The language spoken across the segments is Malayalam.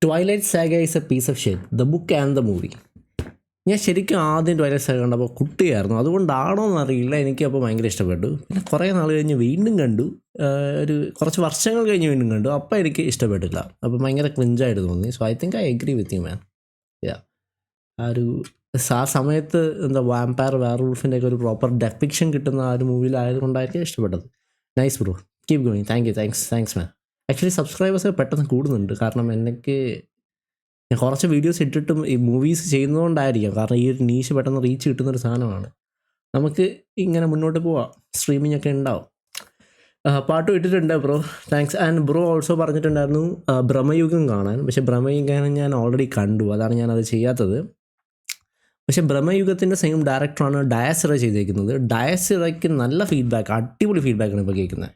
Twilight saga is a piece of shape, the book and the movie. ഞാൻ ശരിക്കും ആദ്യം ട്വൈലൈറ്റ് സാഗ കണ്ടപ്പോൾ കുട്ടിയായിരുന്നു, അതുകൊണ്ടാണോ എന്നറിയില്ല, എനിക്കപ്പോൾ ഭയങ്കര ഇഷ്ടപ്പെട്ടു. പിന്നെ കുറേ നാൾ കഴിഞ്ഞ് വീണ്ടും കണ്ടു, ഒരു കുറച്ച് വർഷങ്ങൾ കഴിഞ്ഞ് വീണ്ടും കണ്ടു. അപ്പോൾ എനിക്ക് ഇഷ്ടപ്പെട്ടില്ല, അപ്പോൾ ഭയങ്കര ക്രിഞ്ചായിട്ട് തോന്നി. So I think I agree with you man. ആ സമയത്ത് എന്താ വാമ്പയർ വേർവുൾഫിൻ്റെ ഒക്കെ ഒരു പ്രോപ്പർ ഡെപ്പിക്ഷൻ കിട്ടുന്ന ആ ഒരു മൂവിയിലായതുകൊണ്ടായിരിക്കും ഇഷ്ടപ്പെട്ടത്. Nice bro, keep going. Thanks man. Actually subscribers പെട്ടെന്ന് കൂടുന്നുണ്ട്, കാരണം എനിക്ക് ഞാൻ കുറച്ച് വീഡിയോസ് ഇട്ടിട്ടും ഈ മൂവീസ് ചെയ്യുന്നതുകൊണ്ടായിരിക്കാം. കാരണം ഈ ഒരു നീഷ് പെട്ടെന്ന് റീച്ച് കിട്ടുന്നൊരു സാധനമാണ്. നമുക്ക് ഇങ്ങനെ മുന്നോട്ട് പോവാം, സ്ട്രീമിംഗ് ഒക്കെ ഉണ്ടാവും. പാട്ടും ഇട്ടിട്ടുണ്ട് bro, thanks. And bro also പറഞ്ഞിട്ടുണ്ടായിരുന്നു ബ്രഹ്മയുഗം കാണാൻ. പക്ഷേ ബ്രഹ്മയുഗം ഞാൻ ഓൾറെഡി കണ്ടു, അതാണ് ഞാനത് ചെയ്യാത്തത്. പക്ഷേ ബ്രഹ്മയുഗത്തിൻ്റെ സെയിം ഡയറക്ടറാണ് ഡയസിറ ചെയ്തേക്കുന്നത്. ഡയസിറയ്ക്ക് നല്ല ഫീഡ്ബാക്ക്, അടിപൊളി ഫീഡ്ബാക്കാണ് ഇപ്പോൾ കേൾക്കുന്നത്.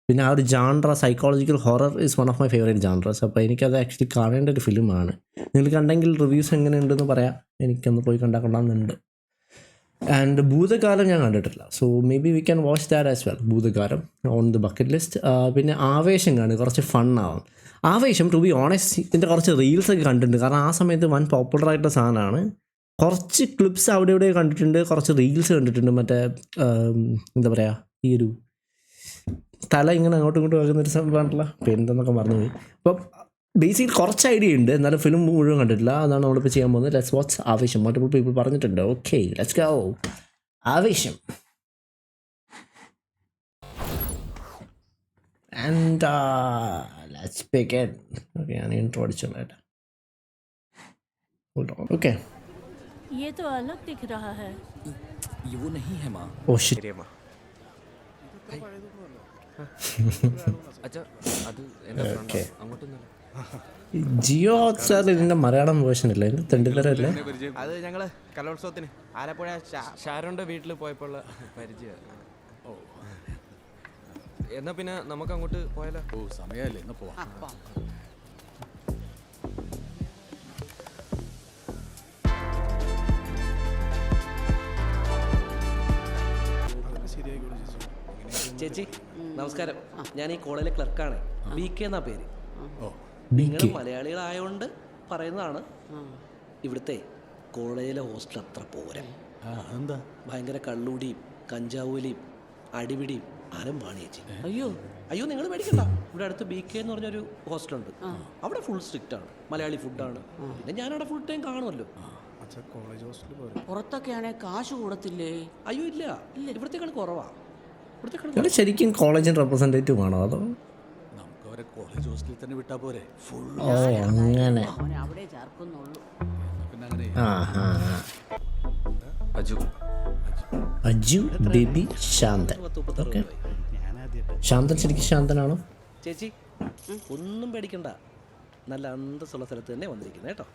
പിന്നെ ആ ഒരു genre psychological horror is one of my favourite genres. അപ്പോൾ എനിക്കത് ആക്ച്വലി കാണേണ്ട ഒരു ഫിലിമാണ്. നിങ്ങൾ കണ്ടെങ്കിൽ റിവ്യൂസ് എങ്ങനെയുണ്ടെന്ന് പറയാം, എനിക്കൊന്ന് പോയി കണ്ടാക്കൊള്ളാമെന്നുണ്ട്. ആൻഡ് ഭൂതകാലം ഞാൻ കണ്ടിട്ടില്ല, so may be we can watch that as well. ഭൂതകാലം ഓൺ ദ ബക്കറ്റ് ലിസ്റ്റ്. പിന്നെ ആവേശം കാണും, കുറച്ച് ഫണ്ണാവും. ആവേശം ടു ബി ഓണസ്റ്റ് ഇതിൻ്റെ കുറച്ച് റീൽസൊക്കെ കണ്ടിട്ടുണ്ട്, കാരണം ആ സമയത്ത് വൻ പോപ്പുലറായിട്ടുള്ള സാധനമാണ്. കുറച്ച് ക്ലിപ്സ് അവിടെ ഇവിടെ കണ്ടിട്ടുണ്ട്, കുറച്ച് റീൽസ് കണ്ടിട്ടുണ്ട്. മറ്റേ എന്താ പറയുക, ഈ ഒരു തല ഇങ്ങനെ അങ്ങോട്ടും ഇങ്ങോട്ടും ആകുന്നൊരു സംഭവമാണല്ലോ, പേരെന്തെന്നൊക്കെ മറന്നുപോയി. അപ്പം ബേസിക്കലി കുറച്ച് ഐഡിയ ഉണ്ട്, എന്നാലും ഫിലിം മുഴുവൻ കണ്ടിട്ടില്ല. അതാണ് നമ്മളിപ്പോൾ ചെയ്യാൻ പോകുന്നത്. Let's watch Aavesham. Multiple people പറഞ്ഞിട്ടുണ്ട്. Okay, let's go. Aavesham. And let's begin. Okay, ഞാൻ ഇൻട്രോ അടിച്ചോളാം. ഓക്കെ, ये तो अलग दिख रहा है. ये वो नहीं है माँ. ഓ ശരി. अच्छा അത് എൻ്റെ ഫ്രണ്ട് ഓക്കെ, അങ്ങോട്ടൊന്നും ജിയോ ഹോട്ട്സ്റ്റാറിൽ ഇതിൻ്റെ മലയാളം വേർഷൻ ഇല്ല, ഇതിൻ്റെ തെണ്ടിത്തരല്ലേ? അത് ഞങ്ങള് കലോത്സവത്തിന് ആലപ്പുഴ ഷാരോന്റെ വീട്ടിൽ പോയപ്പോൾ പരിചയം. ഓ എന്നാ പിന്നെ നമുക്ക് അങ്ങോട്ട് പോയാലോ? ഓ സമയമല്ലേ, എന്നാ പോവാം. ചേച്ചി നമസ്കാരം, ഞാൻ ഈ കോളേജിലെ ക്ലർക്കാണ്. ബി കെ എന്നാ പേര്. ബി നിങ്ങൾ കെ. മലയാളികളായോണ്ട് പറയുന്നതാണ്. ഇവിടുത്തെ കോളേജിലെ ഹോസ്റ്റൽ അത്ര പോരാ. എന്താ? ഭയങ്കര കള്ളുടിയും കഞ്ചാവൂലിയും അടിപിടിയും ആരംഭാണ് ചേച്ചി. അയ്യോ നിങ്ങൾ മേടിക്കണ്ട. ഇവിടെ അടുത്ത് ബി കെ എന്ന് പറഞ്ഞൊരു ഹോസ്റ്റലുണ്ട്, അവിടെ ഫുൾ സ്ട്രിക്റ്റ് ആണ്. മലയാളി ഫുഡാണ്. പിന്നെ ഞാനവിടെ ഫുൾ ടൈം കാണുമല്ലോ. പുറത്തൊക്കെയാണെ കാശ് കൂടത്തില്ലേ? അയ്യോ ഇല്ല, ഇവിടത്തേക്കാൾ കുറവാ. ഇവിടെ ശരിക്കും കോളേജിൻ്റെ റെപ്രസെൻറ്റേറ്റീവ് ആണോ അതോ? നമുക്ക് അവരെ കോളേജ് ഹോസ്റ്റലിൽ തന്നെ വിട്ടാ പോരെ? ഫുൾ ഓ അങ്ങനെ. അവനെ അവിടെ ചേർക്കുന്നുള്ളൂ. പിന്നെ അങ്ങനെ. അജു അജു ബേബി ശാന്തൻ. ഓക്കെ, ശാന്തൻ ശരിക്കും ശാന്തനാണോ? ചേച്ചി ഒന്നും പേടിക്കണ്ട, നല്ല അന്തസ്സുള്ള സ്ഥലത്ത് തന്നെ വന്നിരിക്കുന്നത് കേട്ടോ.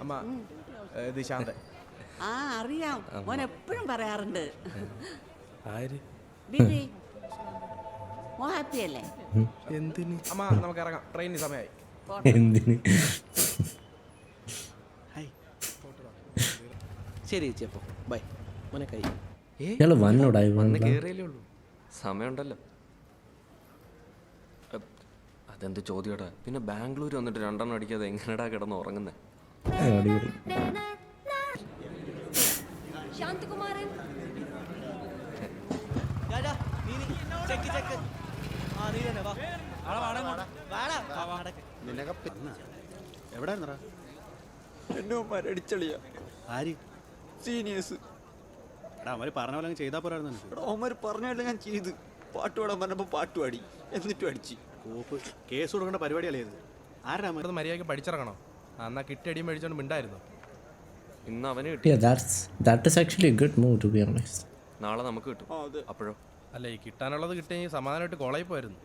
അമ്മ ഇത് ശാന്തൻ. ആ അറിയാം, മോൻ എപ്പോഴും പറയാറുണ്ട്. ആര്? ബിബി മോ ഹാപ്പി അല്ലേ? എന്തിന് അമ്മ, നമുക്ക് ഇറങ്ങാം, ട്രെയിനിന് സമയമായി. എന്തിന്? ശരി ചേച്ചി, അപ്പോൾ ബൈ. മോനെ കൈ. ഇയാൾ വന്നോടായി വന്ന് കയറിയല്ലേ ഉള്ളൂ, സമയമുണ്ടല്ലോ. അതെന്ത് ചോദ്യടാ? പിന്നെ ബാംഗ്ലൂർ വന്നിട്ട് 2 എണ്ണം അടിക്കാതെ എങ്ങനെടാ കിടന്ന് ഉറങ്ങുന്നേ? അടിപൊളി. ശാന്തകുമാരൻ എന്നടിച്ചളിയാ ആര്? സീനിയേഴ്സ്. എടാ അവര് പറഞ്ഞ പോലെ ചെയ്താൽ പോരായിരുന്നു. ഓമർ പറഞ്ഞല്ല, ഞാൻ ചെയ്ത് പാട്ട് പാടാൻ പറഞ്ഞപ്പോൾ പാട്ട് പാടി, എന്നിട്ടും അടിച്ച്. കോപ്പ് കേസ് കൊടുക്കേണ്ട പരിപാടിയല്ലേ ഇത്? ആരാ മര്യാദയ്ക്ക് പഠിച്ചിറങ്ങണോ? എന്നാ കിട്ടി അടിയും മേടിച്ചോണ്ട് മിണ്ടായിരുന്നു. ഇന്ന് അവന് കിട്ടി, Yeah, that is actually a good move, to be honest. നാളെ നമുക്ക് കിട്ടും. അതെ. അപ്പോഴോ? അല്ല, ഈ കിട്ടാനുള്ളത് കിട്ടിയെങ്കിൽ സമാധാനമായിട്ട് കോളേജിൽ പോയിരുന്നു.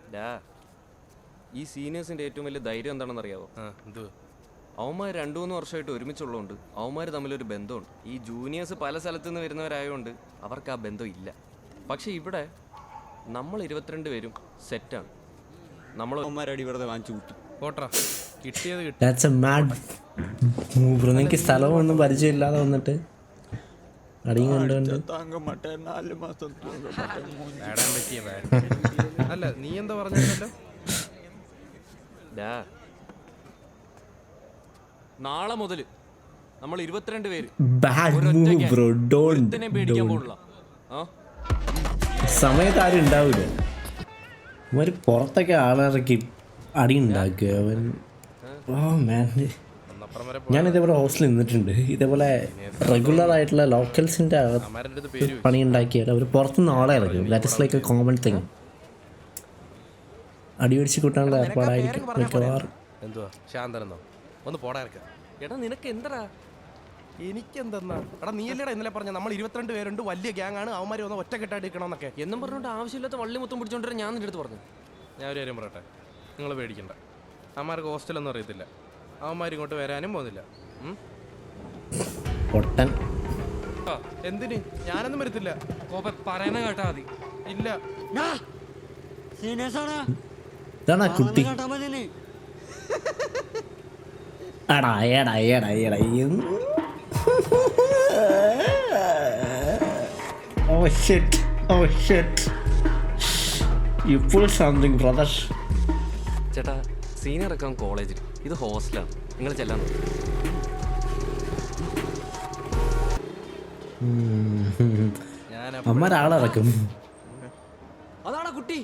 ഈ സീനിയേഴ്സിന്റെ ഏറ്റവും വലിയ ധൈര്യം എന്താണെന്ന് അറിയാവോ? എന്ത്? അവന്മാർ 2-3 വർഷമായിട്ട് ഒരുമിച്ചുള്ളതുകൊണ്ട് അവന്മാർ തമ്മിലൊരു ബന്ധമുണ്ട്. ഈ ജൂനിയേഴ്സ് പല സ്ഥലത്തു നിന്ന് വരുന്നവരായതുകൊണ്ട് അവർക്ക് ആ ബന്ധം ഇല്ല. പക്ഷെ ഇവിടെ നമ്മൾ 22 പേരും സെറ്റാണ്. നമ്മൾ അമ്മമാരടി വെറുതെ വാങ്ങിച്ചു കൂട്ടി. പോട്ടാ, കിട്ടിയത് കിട്ടി. That's a mad move. നിങ്ങൾക്ക് സ്ഥലമൊന്നും പരിചയമില്ലാതെ വന്നിട്ട് അടിയും കണ്ടുകൊണ്ട്. താങ്ക മാട്ടേ 4 മാസം നേടാൻ പറ്റിയ അല്ല, നീ എന്താ പറഞ്ഞല്ലോ? ഡാ, നാളെ മുതൽ നമ്മൾ 22 പേര് ബാഡ് മൂവ് ബ്രോ, ഒരുത്തനെ പേടിക്കാൻ ഡോണ്ട്. പോണില്ല. ആ സമയത്ത് ആരും ഉണ്ടാവില്ല. അവര് പുറത്തൊക്കെ ആളിറക്കി അടി ഉണ്ടാക്കുക അവൻ. അന്നപ്പുറം വരെ ഞാൻ ഇതേപോലെ ഹോസ്റ്റലിൽ നിന്നിട്ടുണ്ട്. ഇതേപോലെ റെഗുലർ ആയിട്ടുള്ള ലോക്കൽസിൻ്റെ അമ്മമാരുടെ അടുത്ത് പേര് പണി ഉണ്ടാക്കിയാൽ അവർ പുറത്തുനിന്ന് ആളെ ഇറക്കും. That is like A common thing. അടി പിടിച്ച് കൂട്ടാനുള്ള ഏർപ്പാടായിരിക്കും മിക്കവാറും. എന്തുവാ ശാന്തനെന്നോ? ഒന്ന് പോടാ ഇറക്കാം. എടാ നിനക്ക് എന്തടാ? എനിക്കെന്തെന്നാ? എടാ നീയല്ലേടാ ഇന്നലെ പറഞ്ഞ നമ്മൾ 22 പേരുണ്ട്, വലിയ ഗ്യാങ് ആണ്, അവന്മാർ ഒന്ന് ഒറ്റക്കെട്ടായിട്ട് നിൽക്കണമെന്നൊക്കെ. എന്നും പറഞ്ഞുകൊണ്ട് ആവശ്യമില്ലാത്ത വള്ളി മൊത്തം പിടിച്ചോണ്ടിരാൻ ഞാൻ നിന്റെ അടുത്ത് പറഞ്ഞു. ഞാൻ ഒരു കാര്യം പറയട്ടെ, നിങ്ങൾ പേടിക്കണ്ട. അവന്മാർക്ക് ഹോസ്റ്റലൊന്നും അറിയത്തില്ല, അവന്മാർ ഇങ്ങോട്ട് വരാനും പോകുന്നില്ല. പൊട്ടൻ. ആ, എന്തിന്? ഞാനൊന്നും വരത്തില്ല. പറയുന്ന കേട്ടാ മതി. ഇല്ല, ഇതാണ് ആ കുട്ടി. എടാ എടാ എടാ എടാ Oh shit, oh shit. You pull something, brother. ചേട്ടാ, സീനിയർ ഒക്കെ കോളേജിൽ, ഇത് ഹോസ്റ്റലാണ്, നിങ്ങൾ ചെല്ലാൻ നോക്ക്. ഞാൻ അമ്മരാളിറക്കും. അതാടാ കുട്ടി.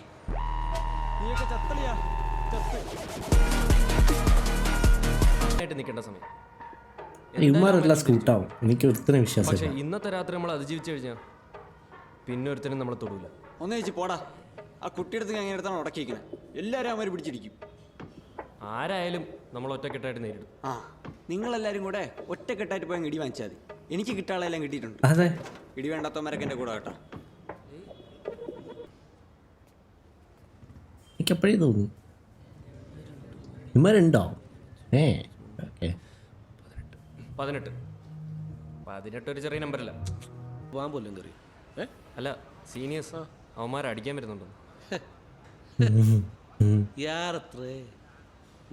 ആയിട്ട് നിൽക്കേണ്ട സമയം. ഇവന്മാരെല്ലാം സ്കൂട്ടാവും. എനിക്ക് ഒരുത്തനെ പക്ഷെ വിശ്വാസം. ഇന്നത്തെ രാത്രി നമ്മൾ അതിജീവിച്ചു കഴിഞ്ഞാൽ പിന്നെ ഒരുത്തനും നമ്മളെ തൊടൂല. ഒന്ന് ചേച്ചി പോടാ. ആ കുട്ടിയെടുത്ത് അങ്ങനെ എടുത്താണ് ഉടക്കിയിരിക്കുന്നത്. എല്ലാവരും അവന്മാർ പിടിച്ചിരിക്കും. ആരായാലും നമ്മൾ ഒറ്റക്കെട്ടായിട്ട് നേരിടും. ആ, നിങ്ങളെല്ലാവരും കൂടെ ഒറ്റക്കെട്ടായിട്ട് പോയി ഇടി വാങ്ങിച്ചാൽ മതി. എനിക്ക് കിട്ടാളെല്ലാം കിട്ടിയിട്ടുണ്ട്. അതെ, ഇടി വേണ്ടാത്തവന്മാരൊക്കെ എൻ്റെ കൂടെ കേട്ടോ. എനിക്ക് എപ്പോഴേ തോന്നുന്നു ഇവന്മാരുണ്ടോ? ഓക്കെ. 18 ഒരു ചെറിയ നമ്പറല്ല. പോകാൻ പോലും കയറി. അല്ല, സീനിയേഴ്സ് അവന്മാരെ അടിക്കാൻ വരുന്നുണ്ടോ? യാറത്രേ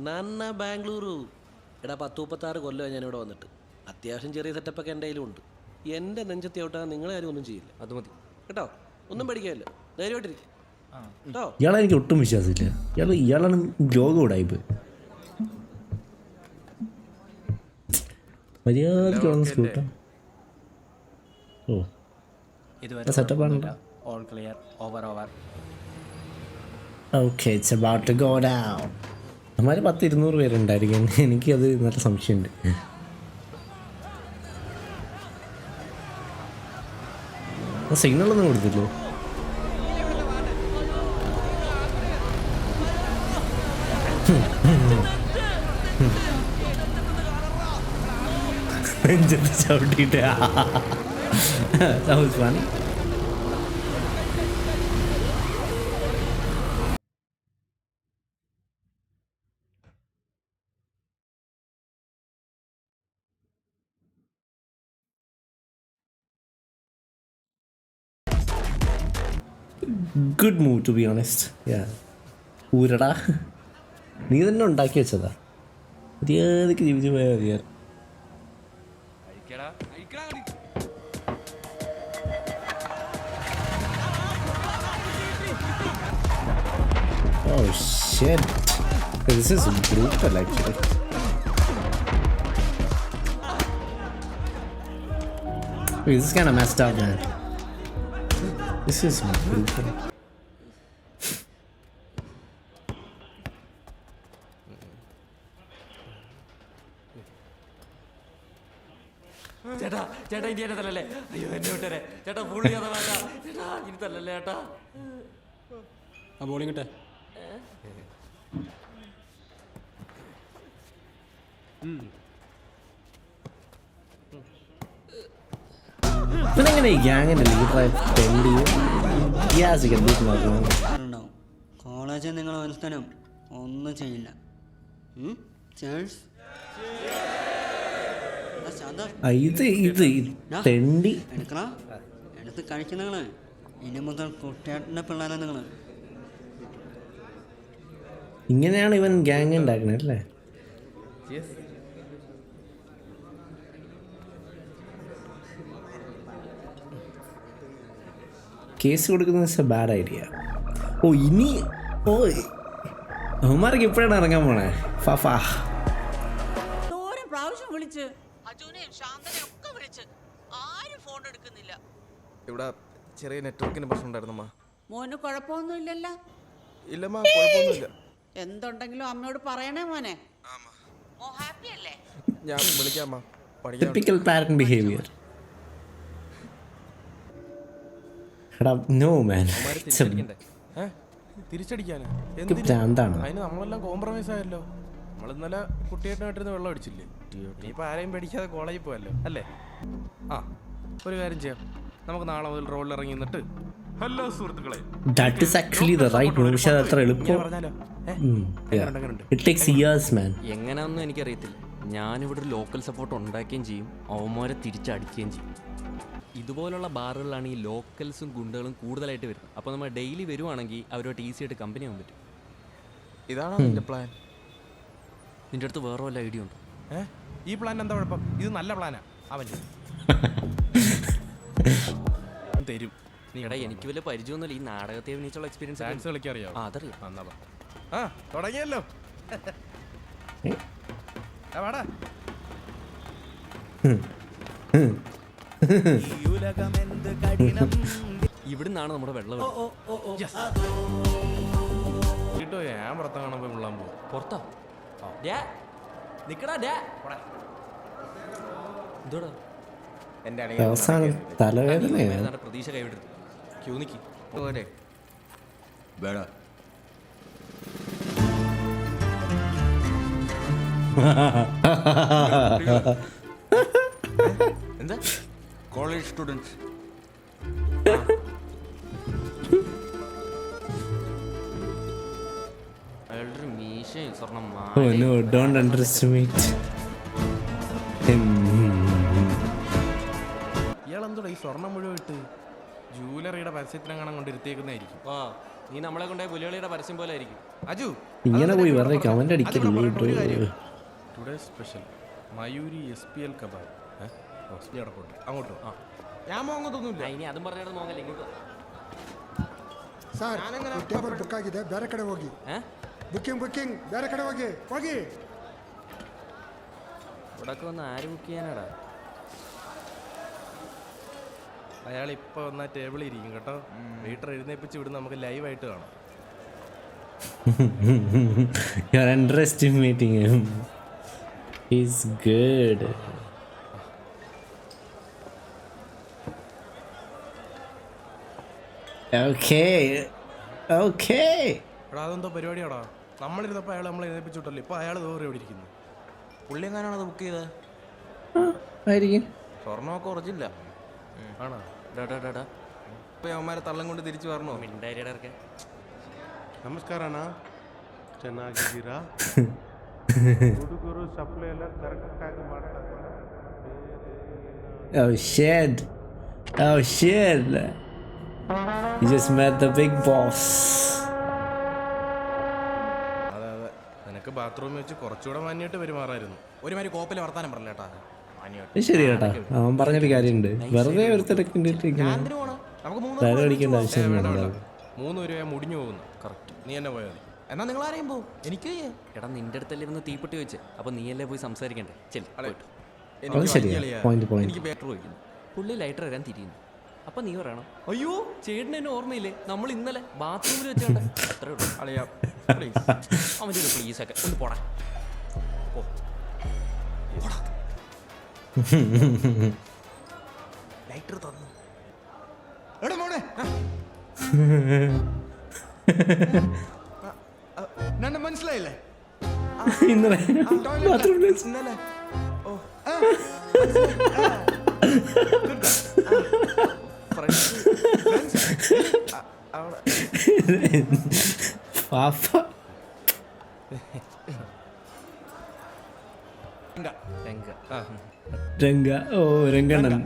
നന്ന ബാംഗ്ലൂരു. എടാ 10-36 കൊല്ലമായി ഞാനിവിടെ വന്നിട്ട്. അത്യാവശ്യം ചെറിയ സെറ്റപ്പൊക്കെ എൻ്റെ കയ്യിലും ഉണ്ട്. എൻ്റെ നെഞ്ചത്തി ഔട്ടാൻ നിങ്ങളെ ആരും ഒന്നും ചെയ്യില്ല അത് മതി കേട്ടോ. ഒന്നും പഠിക്കാനില്ല, ധൈര്യമായിട്ടിരിക്കും കേട്ടോ. ഇയാളെ എനിക്ക് ഒട്ടും വിശ്വാസമില്ല. ഇയാളാണ് രോഗം ഉടായിപ്പ്. മര്യാദയ്ക്ക് വന്ന് സ്കൂട്ടാ. ഓ സെറ്റപ്പാണ്. Okay, it's about to go down. അമ്മമാർ 100-200 പേരുണ്ടായിരിക്കും. എനിക്കത് നല്ല സംശയമുണ്ട്. സിഗ്നലൊന്നും കൊടുത്തില്ലോ. ചവിട്ടിട്ട് funny. Good move to be honest. ഊരടാ, നീ തന്നെ ഉണ്ടാക്കി വെച്ചതാ. മര്യാദക്ക് ജീവിച്ചു പോയാൽ മതിയാ. Oh shit, this is brutal actually. This is kind of messed up, man. This is brutal. ചേട്ടാ ചേട്ടാ, ഇനി എന്നെ തല്ലല്ലേ? അയ്യോ, എന്നെ വിട്ടേ ചേട്ടാ. ഫുൾ ചേട്ടാ, ഇനി തല്ലല്ലേ ചേട്ടാ. ആ ബോളിങ് കിട്ടെ. ഇവനെങ്ങനെ ഈ ഗ്യാങ്ങിന്റെ ലീഡറായി സ്പെൻഡ് ചെയ്യും? കോളേജിൽ നിങ്ങൾ ഒരുത്തനും ഒന്നും ചെയ്യില്ല. ഇത് തെണ്ടി എടുക്കണം, എടുത്ത് കഴിക്കും നിങ്ങള്. ഇനി മുതൽ കുട്ടിയാട്ടിന്റെ പിള്ളേരെ നിങ്ങള്. ഇങ്ങനെയാണ് ഇവൻ ഗ്യാങ് ഉണ്ടാക്കണേ അല്ലേ? കേസ് കൊടുക്കുന്നത് ഇറ്റ്സ് എ ബാഡ് ഐഡിയ. ഓ ഇനി അവന്മാർക്ക് ഇപ്പോഴാണ് ഇറങ്ങാൻ പോണേ ഫാ തോരം പ്രാവശ്യം വിളിച്ച് അജുനെയും ശാന്തനെയും ഒക്കെ വിളിച്ച് ആരും ഫോൺ എടുക്കുന്നില്ല. ഇവിടെ ചെറിയ നെറ്റ്വർക്കിന് പ്രശ്നം ഉണ്ടായിരുന്നമ്മ. മോന് കുഴപ്പമൊന്നുമില്ലല്ലോ? ഇല്ലമ്മ, കുഴപ്പമൊന്നുമില്ല. എന്തുണ്ടെങ്കിലും അമ്മയോട് പറയണേ മോനെ. മോ ഹാപ്പി അല്ലേ? ഞാൻ വിളിക്കാമ്മ, പഠിക്കാൻ. Typical parent behaviour. No man, തിരിച്ചടിക്കാന് ഭ്രാന്താണ്. അതിന് നമ്മളെല്ലാം കോംപ്രമൈസ് ആയല്ലോ. നമ്മൾ ഇന്നലെ കുട്ടിയേട്ടനായിട്ടിരുന്ന് വെള്ളം അടിച്ചില്ലേ? ഇനിയിപ്പോ ആരെയും പേടിക്കാതെ കോളേജിൽ പോയല്ലോ അല്ലേ? ആ, ഒരു കാര്യം ചെയ്യാം, നമുക്ക് നാളെ മുതൽ റോഡിൽ ഇറങ്ങി നിന്നിട്ട് ഹലോ സുഹൃത്തുക്കളെ, That is actually the right move. പക്ഷേ അത് അത്ര എളുപ്പം. പറഞ്ഞാലോ? It takes years, man. എങ്ങനെയാണെന്നും എനിക്കറിയത്തില്ല. ഞാനിവിടെ ഒരു ലോക്കൽ സപ്പോർട്ട് ഉണ്ടാക്കുകയും ചെയ്യും, അവന്മാരെ തിരിച്ചടിക്കുകയും ചെയ്യും. ഇതുപോലുള്ള ബാറുകളിലാണ് ഈ ലോക്കൽസും ഗുണ്ടകളും കൂടുതലായിട്ട് വരുന്നത്. അപ്പോൾ നമ്മൾ ഡെയിലി വരുവാണെങ്കിൽ അവരോട്ട് ഈസി ആയിട്ട് കമ്പനി ആവാൻ പറ്റും. ഇതാണോ നിന്റെ പ്ലാൻ? നിൻ്റെ അടുത്ത് വേറെ വല്ല ഐഡിയ ഉണ്ടോ? ഈ പ്ലാൻ എന്താ കുഴപ്പം? ഇത് നല്ല പ്ലാനാ. അവൻ തരും. എടാ, എനിക്ക് വലിയ പരിചയമൊന്നുമില്ല. ഈ നാടകത്തെ അഭിനയിച്ചുള്ള എക്സ്പീരിയൻസ്. ഡാൻസ് കളിക്കാൻ അറിയാം? അതറിയാം. എന്നാ ആ, തുടങ്ങിയല്ലോ. വാടാ. ഇവിടുന്നാണ് നമ്മുടെ വെള്ളം. കിട്ടോ? ഞാൻ പുറത്താ കാണാൻ പോയി മുള്ളാൻ പോകും. പുറത്താ? നിക്കടാ. എന്തോടാ? അവസാനം തലവേദനയാണ്. പ്രതീക്ഷ കൈവിടരുത്. ക്യൂ നിക്ക്. പോരെ വേട എന്താ? College students. അയാളുടെ മീശയും സ്വർണ്ണം. Oh no, don't underestimate him. ഇയാളെന്തോടാ ഈ സ്വർണം മുഴുവൻ ഇട്ട് ജൂവലറിയുടെ പരസ്യത്തിനെങ്ങാനും കൊണ്ടിരുത്തിയേക്കുന്നതായിരിക്കും. ആ, നീ നമ്മളെ കൊണ്ടേ പുലികളിയുടെ പരസ്യം പോലെ ആയിരിക്കും. അജു, ഇങ്ങനെ പോയി വെറുതെ കമന്റ് അടിക്കരുത്. ടുഡേ സ്പെഷ്യൽ മയൂരി SPL കബാബ്. അങ്ങോട്ട് ആ, ഞാൻ മോങ്ങത്തൊന്നുമില്ല. ഇനി അതും പറഞ്ഞാൽ മോങ്ങല്ലേ ഇങ്ങോട്ട്. ಸರ್ ಟೇಬಲ್ ಬುಕ್ ಆಗಿದೆ, ಬೇರೆ ಕಡೆ ಹೋಗಿ. ಬುಕ್ಕಿಂಗ್ ಬೇರೆ ಕಡೆ ಹೋಗಿ. ഇവിടൊക്കെ വന്ന് ആര് ബുക്ക് ചെയ്യാനാടാ? അയാൾ ഇപ്പൊ വന്ന ടേബിളിൽ ഇരിക്കും കേട്ടോ. വീട്ടിൽ എഴുന്നേപ്പിച്ച് വിടുന്ന നമുക്ക് ലൈവായിട്ട് കാണാം. You are underestimating him. He's good. Okay. എടാ, അതെന്തോ പരിപാടിയാടാ? നമ്മളിരുന്നപ്പോൾ അയാൾ നമ്മളെ എഴുന്നേപ്പിച്ച് വിട്ടല്ലോ. ഇപ്പൊ അയാൾ ദൂരെ എവിടെ ഇരിക്കുന്നു? പുള്ളി എങ്ങനെയാണോ അത് ബുക്ക് ചെയ്തത്? ആയിരിക്കും. സ്വർണ്ണമൊക്കെ ഉറച്ചില്ല ആണോ? ഇപ്പൊ അവന്മാരെ തള്ളം കൊണ്ട് തിരിച്ചു വരണോ? മിണ്ടായിരിക്കെ. ನಮಸ್ಕಾರಣ್ಣ, ಚೆನ್ನಾಗಿದ್ದೀರಾ? ಹುಡುಗರು ಸಪ್ಲೈ ಎಲ್ಲ ಕರೆಕ್ಟಾಗಿ ಮಾಡ್ತಾ ಇದ್ದಾರೆ. Oh shit. You just met the big boss. അതെ, നിനക്ക് ബാത്റൂമിൽ വെച്ച് കുറച്ചുകൂടെ മാന്യമായിട്ട് പെരുമാറായിരുന്നു. ഒരുമാതിരി കോപ്പിലെ വർത്താനം പറഞ്ഞേട്ടാ. ശരി കേട്ടാ, അവൻ പറഞ്ഞൊരു കാര്യമുണ്ട്. വെറുതെ ഒരു തിരക്കിൻ്റെ അടിക്കേണ്ട ആവശ്യമൊന്നും. 3 രൂപ മുടിഞ്ഞു പോകുന്നു. കറക്റ്റ്. നീ എന്നെ പോയാൽ മതി. എന്നാ നിങ്ങൾ ആരെയും പോകും? എനിക്ക് എടാ, നിന്റെ അടുത്തല്ലേ ഇരുന്ന് തീപ്പെട്ടി വെച്ച്. അപ്പൊ നീയല്ലേ പോയി സംസാരിക്കണ്ടേ? അത് ശരിയാ. പോയിന്റ് എനിക്ക് ബേറ്റർ ചോദിക്കുന്നു. പുള്ളി ലൈറ്റർ വരാൻ തിരിയുന്നു. അപ്പൊ നീ പറയണം, അയ്യോ ചേട്ടന് എന്നെ ഓർമ്മയില്ലേ, നമ്മൾ ഇന്നലെ ബാത്റൂമിൽ വെച്ചാണ്ട്. അത്രേ ഉള്ളൂ. അളിയാ പ്ലീസ്. അവൻ്റെ ഒരു പ്ലീസ് ഒക്കെ ഒന്ന് പോടാ. ലൈറ്റർ തന്നു. എടാ മോനെ, നന്നെ മനസ്സിലായില്ലേ? ഇന്നലെ ബാത്റൂമിൽ ഇന്നലെ പാപ്പ രംഗ. ഓ രംഗണ്ണൻ.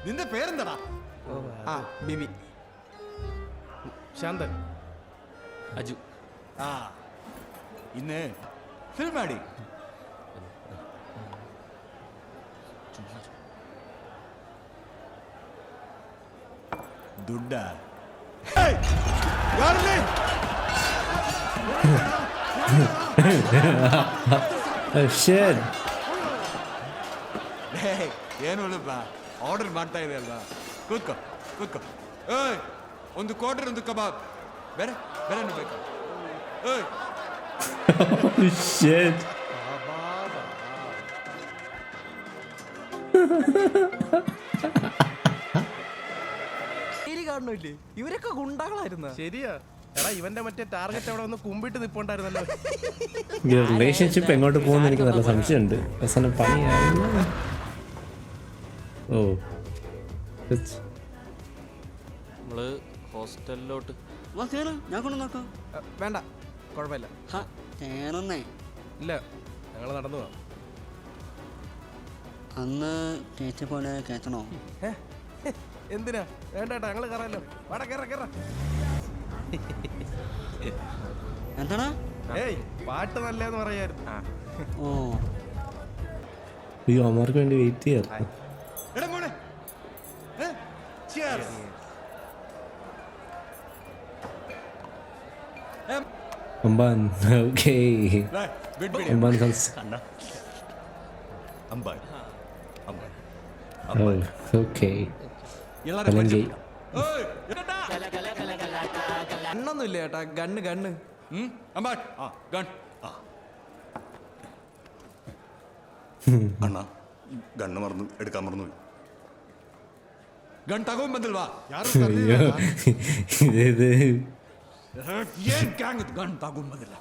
നിന്റെ പേരെന്താടാ? ബിബി. ശാന്തൻ. അജു. ഇന്ന് ഫിൽമാടി. ದುಡ್ಡ Oh shit. ಏನು ಆರ್ಡರ್ ಮಾಡ್ತಾ ಇದೆ ಅಲ್ವಾ ಕೂತ್ಕೋ ಕೂತ್ಕೋ ಏಯ್ ಒಂದು ಕ್ವಾರ್ಟರ್ ಒಂದು ಕಬಾಬ್ ಬೇರೆ ಬೇರೆ ಬೇಕಾ ಏಯ್ Oh shit. കാണുന്നില്ലേ ഇവരൊക്കെ ഗുണ്ടകളായിരുന്ന ശരിയാ എടാ ഇവന്റെ മറ്റേ ടാർഗറ്റ് അവിടെ ഒന്ന് കുമ്പിട്ട് നിപ്പുണ്ടായിരുന്നല്ലോ റിലേഷൻഷിപ്പ് എങ്ങോട്ട് പോകുന്ന എനിക്ക് നല്ല സംശയമുണ്ട് അവസാനം പണിയായിരുന്നു. ഓ നമ്മള് ഹോസ്റ്റലിലോട്ട് വാ കേറ്, ഞാൻ കൊണ്ട് നോക്കാം. വേണ്ട കുഴപ്പമില്ല ഹാ കേറുന്നേ. ഇല്ല ഞങ്ങൾ നടന്നു പോവാം. അന്ന് കേച്ച പോലെ കേച്ചണോ? എന്തിനാ വേണ്ട ഏട്ടാ ഞങ്ങൾ കയറാമല്ലോ വേടാ കയറ കയറ എന്താടാ? ഏയ് പാട്ട് നല്ലതെന്ന് പറയായിരുന്നു ഓ അയ്യോ അമ്മമാർക്ക് വേണ്ടി വെയിറ്റ് ചെയ്യാറ്. എടാ മോനെ cheers അമ്പാൻ ഓക്കേ അമ്പാൻ കൽസ് അമ്പാൻ അമ്പാൻ ഓക്കേ എല്ലാരും അല്ലെങ്കിൽ ഗണ്ണൊന്നുമില്ല ചേട്ടാ ഗണ്ണ് ഗണ്ണ് അമ്പാൻ ആ ഗൺ ಅಣ್ಣ ಗಣ್ಣು ಮറന്നു എടുക്കാൻ മറന്നു ಗನ್ ತಗೊಂಬಂದಿಲ್ವಾ ಯಾರು ഇത് ಏನ್ ಗ್ಯಾಂಗ್ ಗನ್ ತಗೊಂಬಂದಿಲ್ಲ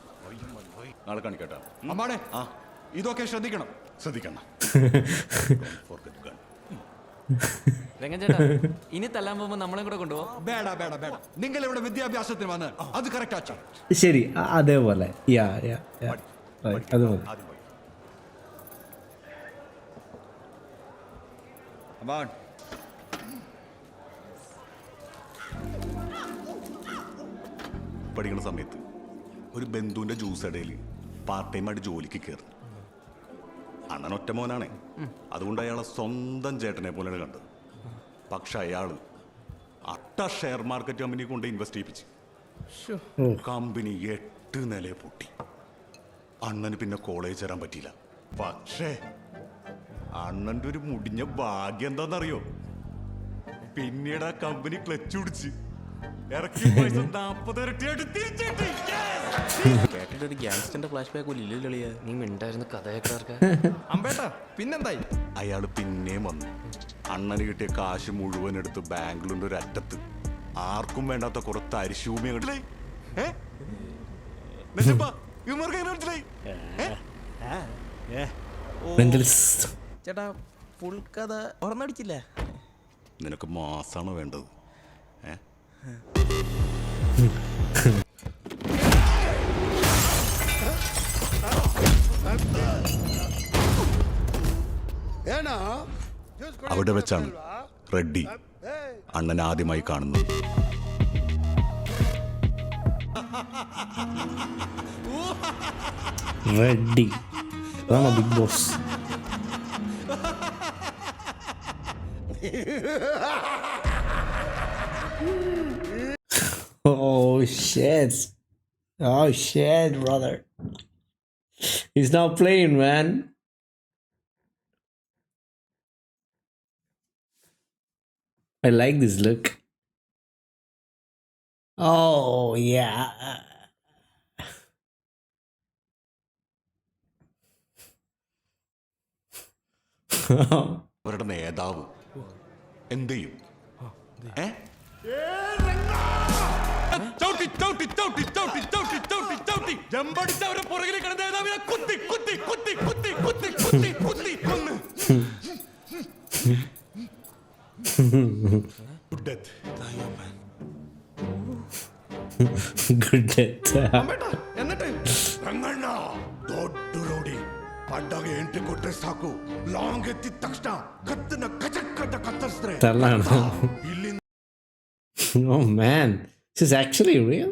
നാളെ കാണിക്കട്ടെ അമ്പാടെ ഇതൊക്കെ ശ്രദ്ധിക്കണം ശ്രദ്ധിക്കണ്ട രംഗൻ ചേട്ടാ ഇനി തല്ലാൻ പോകുമ്പോ നമ്മളെ കൂടെ കൊണ്ടുപോകും. ಬೇಡ ಬೇಡ ಬೇಡ നിങ്ങൾ ഇവിടെ വിദ്യാഭ്യാസത്തിന് വന്ന് അത് കറക്റ്റ് ആച്ചാ ശരി അതേപോലെ യാ യാ യാ അത് മതി. ആദ്യം പോയി അമ്പാൻ പഠിക്കുന്ന സമയത്ത് ഒരു ബന്ധുവിന്റെ ജ്യൂസ് ഇടയിൽ പാർട്ട് ടൈം ആയിട്ട് ജോലിക്ക് കയറി. അണ്ണൻ ഒറ്റ മോനാണേ, അതുകൊണ്ട് അയാളെ സ്വന്തം ചേട്ടനെ പോലെയാണ് കണ്ടത്. പക്ഷെ അയാള് അട്ട ഷെയർ മാർക്കറ്റ് കമ്പനി കൊണ്ട് ഇൻവെസ്റ്റ് ചെയ്യിപ്പിച്ച് കമ്പനി 8 നില പൊട്ടി. അണ്ണന് പിന്നെ കോളേജ് ചേരാൻ പറ്റിയില്ല. പക്ഷേ അണ്ണന്റെ ഒരു മുടിഞ്ഞ ഭാഗ്യം എന്താണെന്നറിയോ? പിന്നീട് ആ കമ്പനി ക്ലച്ച് പിടിച്ച് ഇറക്കി പൈസ 40 ഇരട്ടിയായിട്ട് തിരിച്ചിട്ട്. കേട്ടിട്ട് ഒരു ഗ്യാങ്സ്റ്ററിന്റെ ഫ്ലാഷ് ബാക്ക് പോലും ഇല്ലല്ലോ. നീ മിണ്ടായിരുന്നു കഥയൊക്കെ അമ്പേട്ടാ പിന്നെന്തായി? അയാള് പിന്നെയും വന്നു. അണ്ണന് കിട്ടിയ കാശ് മുഴുവൻ എടുത്ത് ബാംഗ്ലൂരിന്റെ ഒരു അറ്റത്ത് ആർക്കും വേണ്ടാത്ത കുറെ തരിശൂമി ചേട്ടാ ഫുൾ കഥ ഓർമ്മടിച്ചില്ല. നിനക്ക് മാസാണോ വേണ്ടത്? അവിടെ വെച്ചാണ് റെഡ്ഡി അണ്ണൻ ആദ്യമായി കാണുന്നത്. റെഡ്ഡി അതാണോ Bigg Boss? Oh shit. Oh shit, brother. He's not playing, man. I like this look. Oh yeah. അവരുടെ നേതാവ് എന്ത് ചെയ്യും? പുറകിൽ കിടന്ന നേതാവിനെ കുത്തി കുത്തി കുത്തി കുത്തി കുത്തി കുത്തി കുത്തി കൊന്ന്. Good death. Good death. അമ്പേട്ടാ എന്നിട്ട് ರಂಗಣ್ಣ ದೊಡ್ಡ ರೋಡಿ ಅಡ್ಡಾಗ ಎಂಟ್ರಿ ಕೊಟ್ರೆ ಸಾಕು, ಲಾಂಗ್ ಎತ್ತಿದ ತಕ್ಷಣ ಕತ್ತನ್ನ ಕಚಕ್ಕಂತ ಕತ್ತರಿಸಿದ್ರೆ തള്ളാണോ? ಇಲ್ಲಿಂದ Oh man, this is actually real.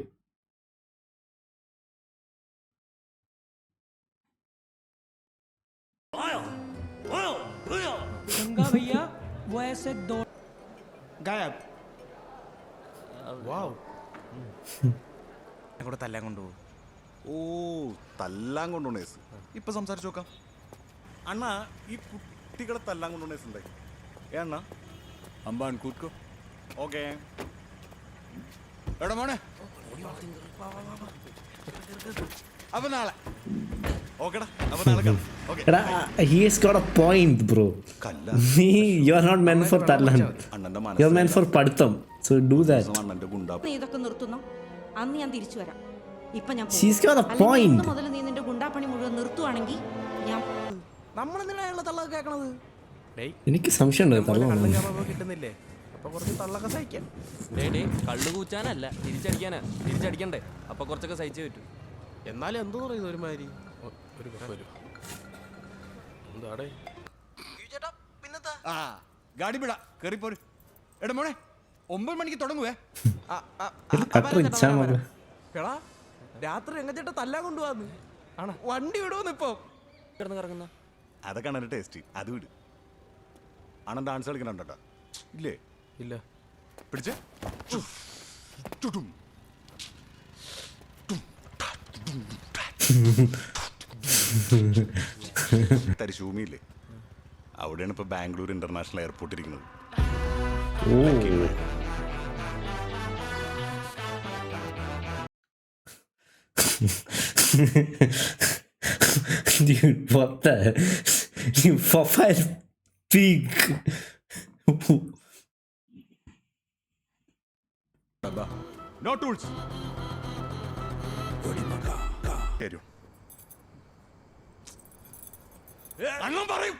गायब. വാവ് കൂടെ തല്ലാൻ കൊണ്ടുപോകും. ഓ തല്ലാൻ കൊണ്ടുപോണ കേസ് ഇപ്പൊ സംസാരിച്ചു നോക്കാം. അണ്ണ ഈ കുട്ടികളെ തല്ലാൻ കൊണ്ടുപോണ കേസ് ഉണ്ടായി അണ്ണ അമ്പാൻ കൂത്കോ. ഓക്കെ. എടാ മോനെ, അപ്പൊ നാളെ ഓക്കെടാ അപ്പൊ നാളെ കാണാം. ഓക്കെ. എടാ he has got a point bro. കല്ല you are not meant for തല്ലാൻ, അണ്ണന്റെ you are meant for പഠിത്തം, so do that. അണ്ണന്റെ ഗുണ്ടാ നീ ഇതൊക്കെ നിർത്തുന്നു, അന്ന് ഞാൻ തിരിച്ചു വരാം. ഇപ്പൊ ഞാൻ She's got a point. മുതൽ നീ നിന്റെ ഗുണ്ടാപ്പണി മുഴുവൻ നിർത്തുവാണെങ്കിൽ ഞാൻ നമ്മളെന്തിനാ അയാളുടെ തള്ളൊക്കെ കേൾക്കണത്? ഡേയ്, എനിക്ക് സംശയമുണ്ട് കള്ളും തള്ളാൻ. കള്ളൊക്കെ കിട്ടുന്നില്ലേ? അപ്പൊ കുറച്ച് തള്ളൊക്കെ സഹിക്കാം. ഡേ കള്ളു കൂച്ചാനല്ല, തിരിച്ചടിക്കാനാ. തിരിച്ചടിക്കണ്ടേ? അപ്പൊ കുറച്ചൊക്കെ സഹിച്ചേ പറ്റൂ. എന്നാലും എന്തോ പറയുന്നു ഒരുമാതിരി. ഒരു വരും എന്താടേ ആ ഗാഡി വിടാ കേറിപ്പോര്. എടാ മോനെ, 9 മണിക്ക് തുടങ്ങുവേ. കട്ടർ ഇച്ചാ മതി. എടാ, രാത്രി രംഗച്ചേട്ട തല്ലാൻ കൊണ്ടുപോകാന്ന് ആണ്. വണ്ടി വിടുമെന്ന് ഇപ്പൊ കിടന്ന് കറങ്ങുന്ന അതൊക്കെ അണ്ണന്റെ ടേസ്റ്റ്. അത് വിട്. അണ്ണൻ ഡാൻസ് കളിക്കണ ഇല്ലേ? ഇല്ല. പിടിച്ച് തരിശൂമിയില്ലേ? അവിടെയാണ് ഇപ്പൊ ബാംഗ്ലൂർ ഇന്റർനാഷണൽ എയർപോർട്ട് ഇരിക്കുന്നത്. Dude, what the? You profile pig. No tools. അണ്ണൻ പറയും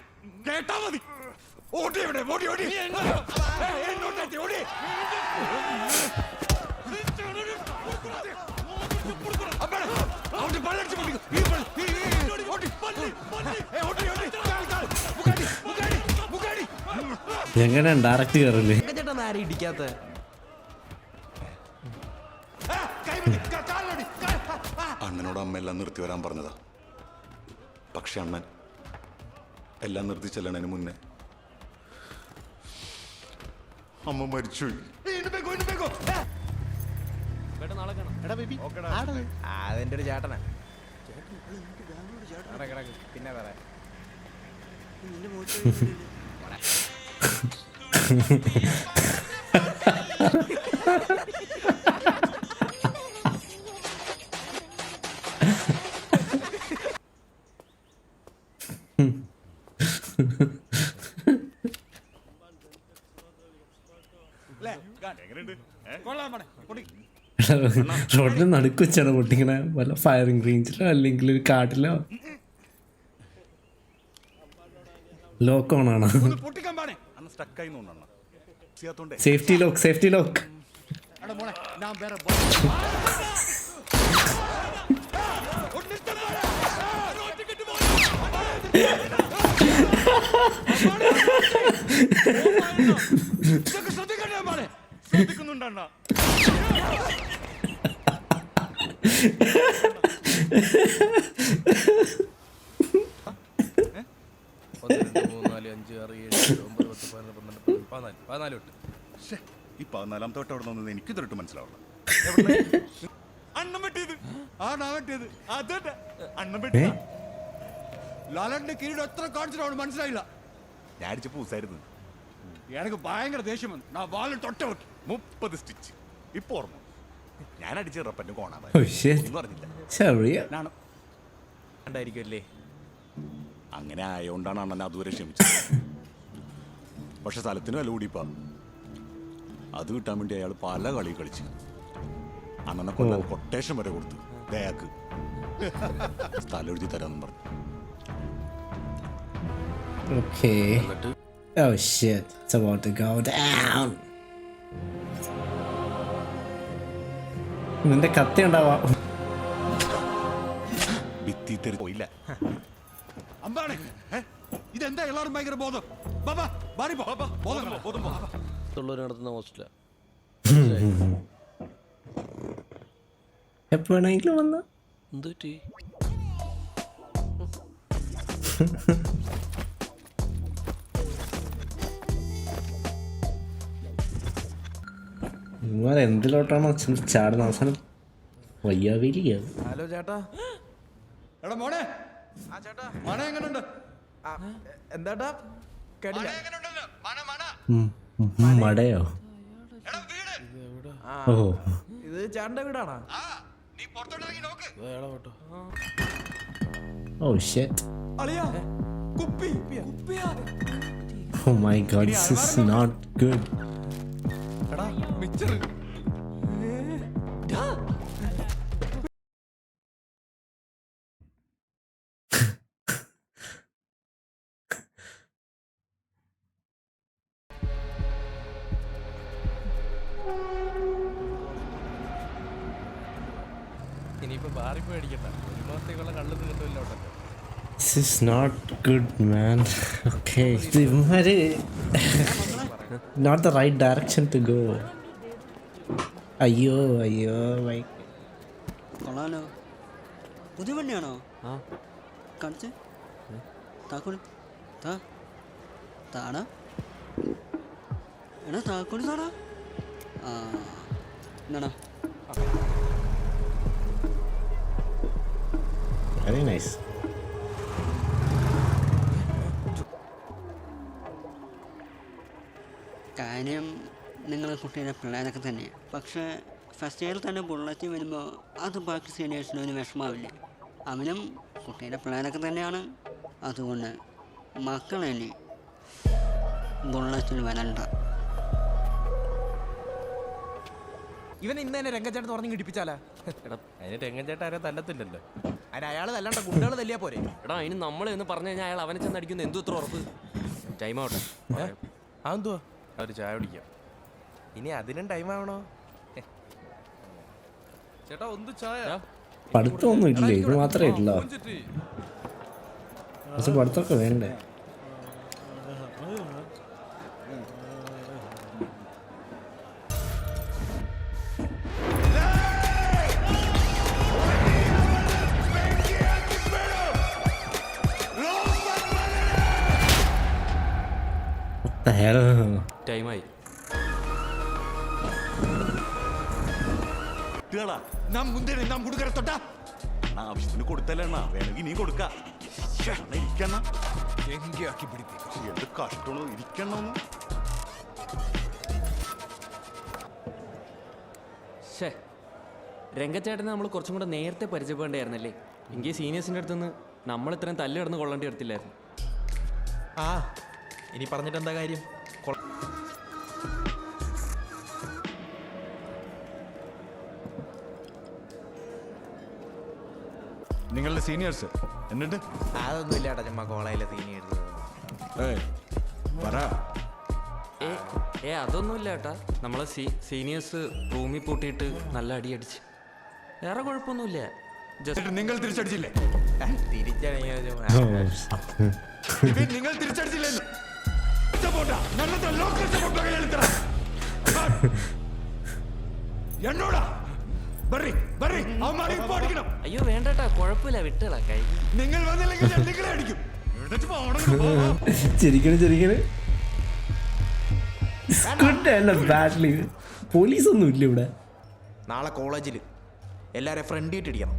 കേട്ടാ മതി. ഓടി എവിടെ? ഓടി ഓടി എന്നോട്ടെത്തി ഓടി. അപ്പഴേ അവിടെ പല്ലടിച്ച് പൊട്ടിക്കും. ഈ പല്ല് ഓടി പല്ല് ഓടി ഓടി മുക്കാടി മുക്കാടി മുക്കാടി. എങ്ങനെ ഡയറക്റ്റ് കയറില്ലേ? രംഗച്ചേട്ടൻ ആരും ഇടിക്കാത്ത അണ്ണനോട് അമ്മ എല്ലാം നിർത്തി വരാൻ പറഞ്ഞതാ. പക്ഷെ അണ്ണൻ എല്ലാം നിർത്തി ചെല്ലണതിന് മുന്നേ അമ്മ മരിച്ചു. നാളെ കാണാം. അതെന്റെ ഒരു ചേട്ടനാ. പിന്നെ പറയാം. റോഡിന് നടുക്ക് വെച്ചാണ് പൊട്ടിക്കണ. വല്ല ഫയറിംഗ് റേഞ്ചിലോ അല്ലെങ്കിൽ ഒരു കാട്ടിലോ. ലോക്ക് ഓൺ ആണ്. Safety lock, safety lock. ശ്രദ്ധിക്കുന്നുണ്ടണ്ണ. ഈ 14 തൊട്ട് അവിടെ നിന്ന് എനിക്ക് തൊട്ട് മനസ്സിലാവുള്ളൂ. അണ്ണം വെട്ടിയത് ആണാ വെട്ടിയത് അതന്നെ അണ്ണം വെട്ടിയ ലാലന്റെ കീഴിൽ എത്ര കാണിച്ചിട്ടാണ് മനസ്സിലായില്ല. ഞാൻ അടിച്ച പൂസായിരുന്നു. എനിക്ക് ഭയങ്കര ദേഷ്യം വന്നു. ഞാൻ വാലിൽ തൊട്ട വെട്ടി 30 സ്റ്റിച്ച്. ഇപ്പൊ ഓർമ്മ. ഞാൻ അടിച്ച റപ്പന്റെ കോണാൻ പറഞ്ഞില്ല. ഉണ്ടായിരിക്കുമല്ലേ? അങ്ങനെ ആയോണ്ടാണ് അണ്ണൻ അതുവരെ ക്ഷമിച്ചത്. പക്ഷെ സ്ഥലത്തിന് വില കൂടിപ്പാ. അത് കിട്ടാൻ വേണ്ടി അയാൾ പല കളി കളിച്ചു. അണ്ണനെ കൊല്ലാൻ കൊട്ടേഷൻ വരെ കൊടുത്തു. ദയാക്ക് സ്ഥലം എഴുതി തരാമെന്നും പറഞ്ഞു. Okay. Oh shit, it's about to go down. നിന്റെ കത്തി ഉണ്ടാവാ. ഭിത്തി തെറി പോയില്ല. അമ്പാണ് ഇതെന്താ എല്ലാവരും ഭയങ്കര ബോധം. ബാബാ ബാറി പോ ബോധം ബോധം നടത്തുന്ന ഹോസ്റ്റലാ. എപ്പോഴെങ്കിലും വന്ന എന്ത് പറ്റി? ഇവന്മാർ എന്തിലോട്ടാണോ ചാടുന്ന അവസാനം വയ്യാവേലിയാണ്. ഹലോ ചേട്ടാ. എടാ മോനെ, ആ ചേട്ടാ. മണ എങ്ങനെയുണ്ട്? എന്താട്ടാ കേട്ടില്ല. മടയോ? ആ, ഓ ഇത് ചേട്ടൻ്റെ വീടാണോ? നീ പുറത്തോട്ടിറങ്ങി നോക്ക്. കേട്ടോ. Oh shit. അളിയാ, കുപ്പി കുപ്പിയാ. Oh my god, this is not good. എടാ മിച്ചർ. ഇനിയിപ്പോ ബാറി പോയി അടിക്കണ്ട. ഒരു മാസത്തേക്കുള്ള കള്ളു കിട്ടുമല്ലോ. This is not good, man. Okay, ഇവന്മാര് not the right direction to go. അയ്യോ അയ്യോ വൈ. കൊള്ളാലോ. പുതിയ വണ്ടിയാണോ? കാണിച്ചേ. താക്കോല് താടാ. എടാ താക്കോല് താടാ. ആ എന്നാടാ. Very nice. കാര്യം നിങ്ങളെ കുട്ടിയുടെ പ്ലാനൊക്കെ തന്നെയാണ്. പക്ഷേ ഫസ്റ്റ് ഇയറിൽ തന്നെ ബുള്ളറ്റ് വരുമ്പോൾ അത് ബാക്കി സീനിയേഴ്സിന് ഒരു വിഷമാവില്ല. അവനും കുട്ടിയുടെ പ്ലാനൊക്കെ തന്നെയാണ്. അതുകൊണ്ട് മക്കളെ ബുള്ളറ്റിന് വരണ്ട. ഇവൻ ഇന്ന് തന്നെ രംഗച്ചേട്ടൻ തുറന്നു കിട്ടിപ്പിച്ചാലാ. എടാ അതിന് രംഗച്ചേട്ടൻ ആരെ തല്ലത്തില്ലല്ലോ. അതിന് അയാൾ തല്ലണ്ട, കുട്ടികൾ തല്ലിയാ പോരെ. എടാ അതിന് നമ്മൾ എന്ന് പറഞ്ഞു കഴിഞ്ഞാൽ അയാൾ അവനെ ചെന്ന് അടിക്കുന്ന എന്തു ഇത്ര ഉറപ്പ്? ടൈം ആവട്ടെ. അതെന്തുവാ? ഒരു ചായ കുടിക്കാം. ഇനി അതിനും ടൈം ആവണോ? ചേട്ടാ ഒന്ന് ചായ. പഠിത്തമൊന്നും ഇല്ലേ? ഇത് മാത്രമേ ഇല്ല. പക്ഷെ പഠിത്തമൊക്കെ വേണ്ടേ? ടൈമായി. ആവശ്യത്തിന് കൊടുത്തല്ലേ അണ്ണാ, വേണമെങ്കിൽ നീ കൊടുക്ക. ഇരിക്കണ എന്ത് കഷ്ടമാണോ ഇരിക്കണമെന്ന്. ശേ, രംഗച്ചേട്ടനെ നമ്മൾ കുറച്ചും കൂടെ നേരത്തെ പരിചയപ്പെടേണ്ടായിരുന്നല്ലേ? എങ്കിൽ സീനിയേഴ്സിൻ്റെ അടുത്തുനിന്ന് നമ്മൾ ഇത്രയും തല്ല് കിടന്ന് കൊള്ളേണ്ടി വരത്തില്ലായിരുന്നു. ആ ഇനി പറഞ്ഞിട്ട് എന്താ കാര്യം? നിങ്ങളുടെ സീനിയേഴ്സ് എന്നിട്ട് അതൊന്നും ഇല്ലാട്ടാ, ചുമ്മാ കോളേജിലെ സീനിയേഴ്സ്. പറ. അതൊന്നുമില്ല ഏട്ടാ. നമ്മളെ സീനിയേഴ്സ് റൂമിൽ പൂട്ടിയിട്ട് നല്ല അടി അടിച്ച്. വേറെ കുഴപ്പമൊന്നുമില്ല. നിങ്ങൾ തിരിച്ചടിച്ചില്ലേ? നിങ്ങൾ തിരിച്ചടിച്ചില്ലേ? എന്നോടാ അയ്യോ വേണ്ടട്ടാ, കുഴപ്പമില്ല, വിട്ടുകളാ കഴിഞ്ഞു. നിങ്ങൾ വന്നില്ലെങ്കിൽ നിങ്ങളെ അടിക്കും. ചിരിക്കണ് പോലീസൊന്നും ഇല്ല ഇവിടെ. നാളെ കോളേജിൽ എല്ലാവരും ഫ്രണ്ട് ആയിട്ട് ഇടിക്കണം.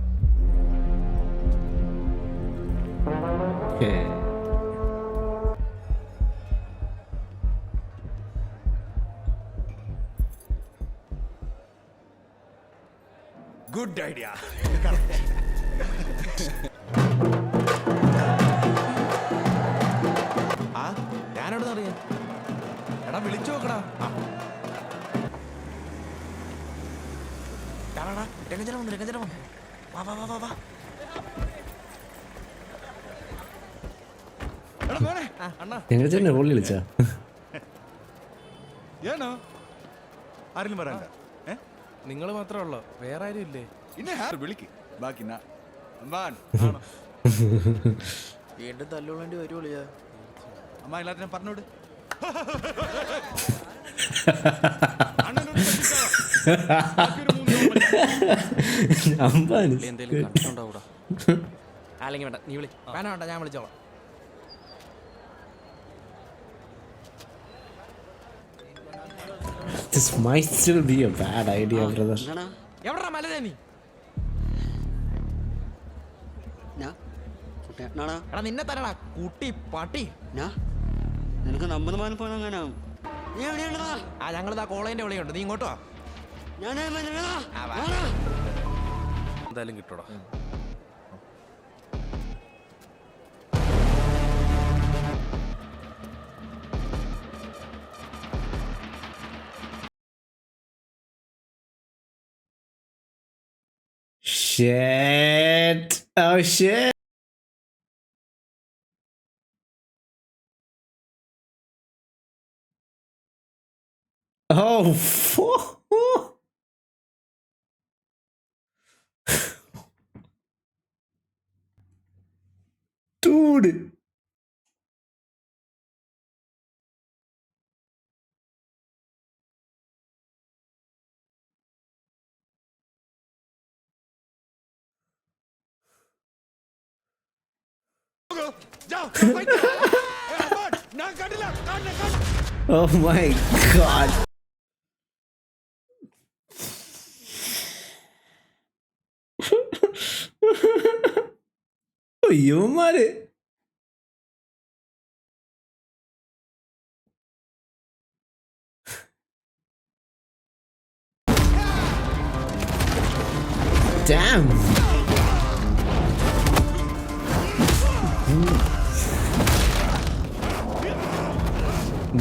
Good idea. ആ ഞാനോട് അറിയാം. എടാ വിളിച്ചു നോക്കടാ. രംഗജനം വാ. രംഗച്ചേട്ടനെ ഹോളി വിളിച്ചാ? ഏണോ ആരെങ്കിലും പറയണ്ട. നിങ്ങൾ മാത്രമേ ഉള്ളൂ, വേറെ ആരും ഇല്ലേ? ഇന്നെ വിളിക്ക് ബാക്കി വീണ്ടും തല്ലുകൊള്ളേണ്ടി വരുവോളിയാ. അമ്മ എല്ലാത്തിനും പറഞ്ഞോട്. എന്തെങ്കിലും കണ്ടിട്ടുണ്ടാവൂടാ. അല്ലെങ്കിൽ വേണ്ട, നീ വിളി. വേണ്ട, ഞാൻ വിളിച്ചോളാം. This might still be a bad idea, brother. എന്താടാ എവിടാ മലതേനി? ഞാൻ കുട്ടേട്ടനാടാ. എടാ നിന്നെ തരടാ കുട്ടി പട്ടി. ഞാൻ നിനക്ക് 50 മാനം പോയാൽ അങ്ങനെ ആവും. നീ എവിടെയുള്ളതാ? ആ ഞങ്ങളിതാ കോളേജിന്റെ വിളിയുണ്ട്, നീ ഇങ്ങോട്ടോ വാ. ഞാൻ എന്തായാലും കിട്ടൂടാ. Shit. Oh shit. Oh fuck. Dude. Oh my god. ഇവന്മാര് Damn.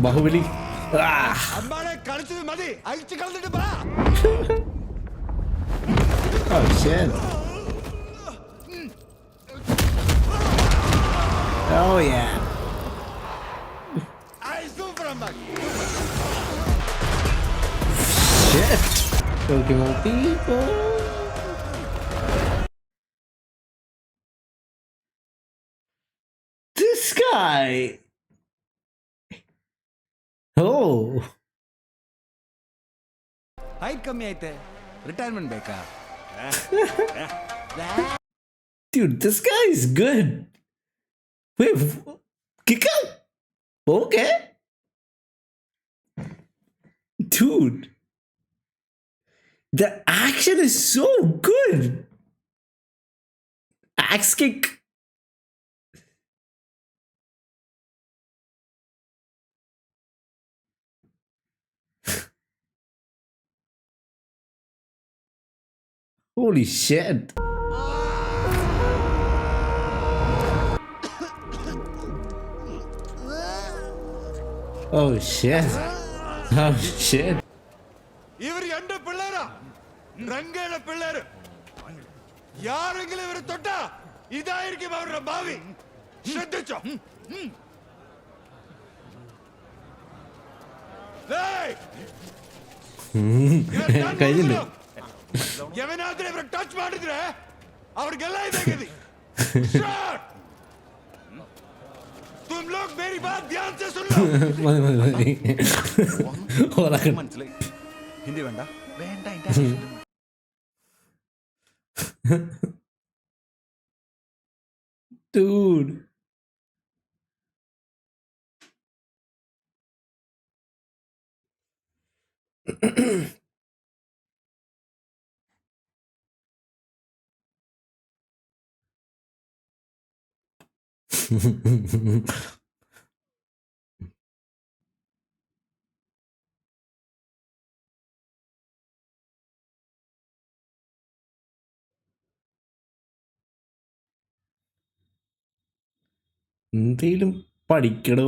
Baahubali. Oh shit. Oh yeah. Shit. Pokemon people. This guy. Oh. Height ಕಮ್ಮಿ ಐತೆ, ರಿಟೈರ್ಮೆಂಟ್ ಬೇಕಾ? Dude, this guy is good. Wait, kick out? Okay. Dude, the action is so good. Axe kick. Holy shit. Oh shit. Oh shit. ഇവർ എന്റെ പിള്ളേരാ, രംഗയുടെ പിള്ളേര്. യാരെങ്കിലും ഇവർ തൊട്ടാ ഇതായിരിക്കും അവരുടെ ഭാവി. ശ്രദ്ധിച്ചോ? കഴിഞ്ഞില്ലേ? യവനാദ്രെ ഇവരെ ടച്ച് ಮಾಡಿದ್ರೆ ಅವ್ರಿಗೆಲ್ಲ ಇದಾಗಿದೆ. तुम लोग मेरी बात ध्यान से सुन लो. മതി. മനസ്സിലായി. ഹിന്ദി വേണ്ട. Dude. എന്തേലും പഠിക്കണോ?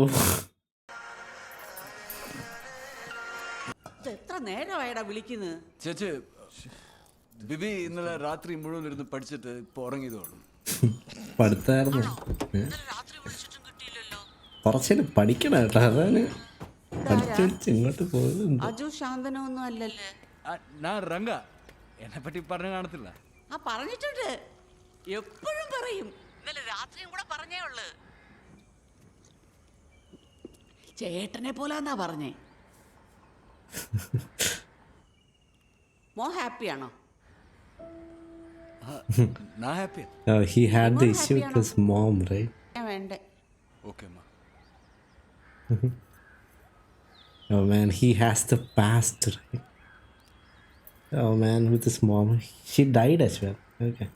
എത്ര നേരമായടാ വിളിക്കുന്നത്? ചേച്ചി, ബിബി ഇന്നലെ രാത്രി മുഴുവൻ ഇരുന്ന് പഠിച്ചിട്ട് ഇപ്പൊ ഉറങ്ങിയതോളൂ. പഠിത്തായിരുന്നു. രാത്രി വിളിച്ചിട്ടും കിട്ടിയില്ലല്ലോ. കുറച്ചേരം പഠിക്കണം കേട്ടോ, അതാണ് പഠിച്ചു ഇങ്ങോട്ട് പോയത്. അജു ശാന്തനോ ഒന്നും അല്ലല്ലേ? ഞാൻ രംഗ, എന്നെ പറ്റി പറഞ്ഞു കാണത്തില്ല. ആ പറഞ്ഞിട്ടുണ്ട്, എപ്പോഴും പറയും. ഇന്നലെ രാത്രിയും കൂടെ പറഞ്ഞേ ഉള്ളു. ചേട്ടനെ പോലാന്നാ പറഞ്ഞേ. മോ ഹാപ്പിയാണോ? ഞാൻ ഹാപ്പിയാ. Oh, he had the issue with his mom, right? വേണ്ടേ. ഓക്കെ അമ്മ. Oh man, he has the past, right? Oh man, with his mom. She died as well. Okay.